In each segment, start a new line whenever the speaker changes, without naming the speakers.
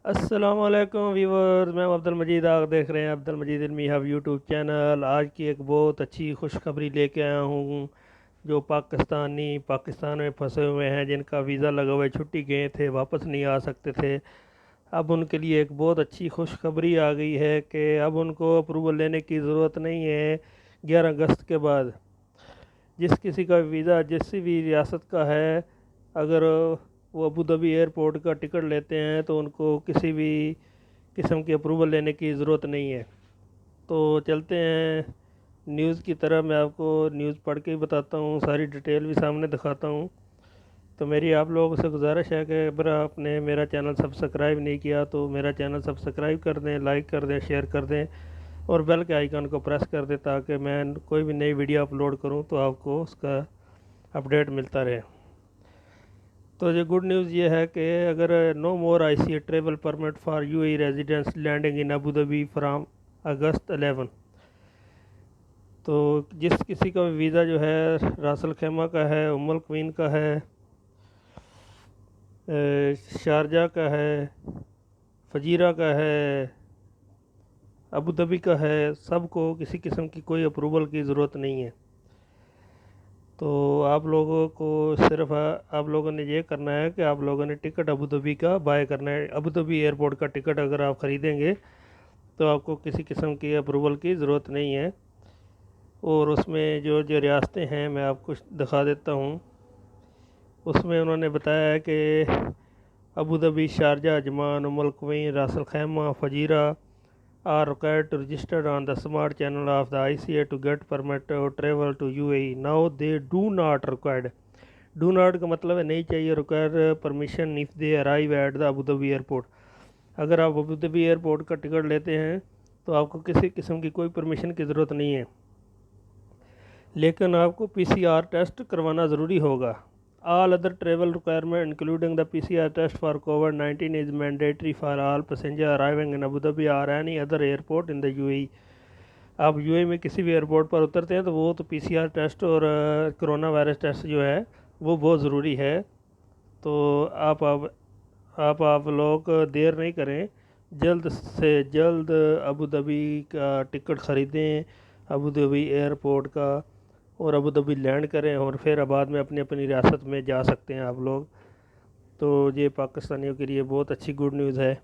السلام علیکم ویورز، میں عبد المجید، آپ دیکھ رہے ہیں عبد المجید علمی ہب یوٹیوب چینل۔ آج کی ایک بہت اچھی خوشخبری لے کے آیا ہوں۔ جو پاکستان میں پھنسے ہوئے ہیں، جن کا ویزا لگا ہوا ہے، چھٹی گئے تھے، واپس نہیں آ سکتے تھے، اب ان کے لیے ایک بہت اچھی خوشخبری آ گئی ہے کہ اب ان کو اپروول لینے کی ضرورت نہیں ہے 11 اگست کے بعد۔ جس کسی کا ویزا جس بھی ریاست کا ہے، اگر وہ ابوظہبی ایئرپورٹ کا ٹکٹ لیتے ہیں تو ان کو کسی بھی قسم کی اپروول لینے کی ضرورت نہیں ہے۔ تو چلتے ہیں نیوز کی طرح، میں آپ کو نیوز پڑھ کے ہی بتاتا ہوں، ساری ڈیٹیل بھی سامنے دکھاتا ہوں۔ تو میری آپ لوگوں سے گزارش ہے کہ اگر آپ نے میرا چینل سبسکرائب نہیں کیا تو میرا چینل سبسکرائب کر دیں، لائک کر دیں، شیئر کر دیں اور بیل کے آئیکن کو پریس کر دیں تاکہ میں کوئی بھی نئی ویڈیو اپلوڈ کروں تو آپ کو اس کا اپڈیٹ ملتا رہے۔ تو یہ گڈ نیوز یہ ہے کہ اگر no more I C travel permit for U A residents landing in Abu Dhabi from August 11۔ تو جس کسی کا ویزا جو ہے راس الخیمہ کا ہے، ام القوین کا ہے، شارجہ کا ہے، فجیرہ کا ہے، ابوظہبی کا ہے، سب کو کسی قسم کی کوئی اپروول کی ضرورت نہیں ہے۔ تو آپ لوگوں کو صرف آپ لوگوں نے یہ کرنا ہے کہ آپ لوگوں نے ٹکٹ ابوظہبی کا بائی کرنا ہے۔ ابوظہبی ایئرپورٹ کا ٹکٹ اگر آپ خریدیں گے تو آپ کو کسی قسم کی اپروول کی ضرورت نہیں ہے۔ اور اس میں جو ریاستیں ہیں میں آپ کو دکھا دیتا ہوں۔ اس میں انہوں نے بتایا ہے کہ Abu Dhabi, Sharjah, Ajman, Umm Al Quwain, Ras Al Khaimah, Fujairah are required to register on the smart channel of the ICA to get permit or travel to UAE. Now they do not required. Do not کا مطلب ہے نہیں چاہیے، require permission if they arrive at the Abu Dhabi airport. اگر آپ Abu Dhabi airport کا ticket لیتے ہیں تو آپ کو کسی قسم کی کوئی پرمیشن کی ضرورت نہیں ہے، لیکن آپ کو پی سی آر ٹیسٹ کروانا ضروری ہوگا۔ All other travel requirement including the PCR test for COVID-19 is mandatory for all passengers arriving in Abu Dhabi or any other airport in the UAE. آپ یو اے میں کسی بھی ایئرپورٹ پر اترتے ہیں تو وہ تو پی سی آر ٹیسٹ اور کرونا وائرس ٹیسٹ جو ہے وہ بہت ضروری ہے۔ تو آپ لوگ دیر نہیں کریں، جلد سے جلد ابو ظہبی کا ٹکٹ خریدیں، ابو ظہبی ایئرپورٹ کا، اور ابو ظہبی لینڈ کریں اور پھر بعد میں اپنی اپنی ریاست میں جا سکتے ہیں آپ لوگ۔ تو یہ پاکستانیوں کے لیے بہت اچھی گڈ نیوز ہے،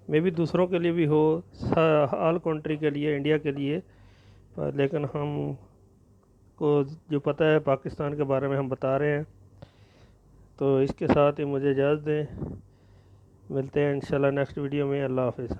میں بھی دوسروں کے لیے بھی ہو، آل کنٹری کے لیے، انڈیا کے لیے، لیکن ہم کو جو پتہ ہے پاکستان کے بارے میں ہم بتا رہے ہیں۔ تو اس کے ساتھ ہی مجھے اجازت دیں، ملتے ہیں انشاءاللہ نیکسٹ ویڈیو میں۔ اللہ حافظ۔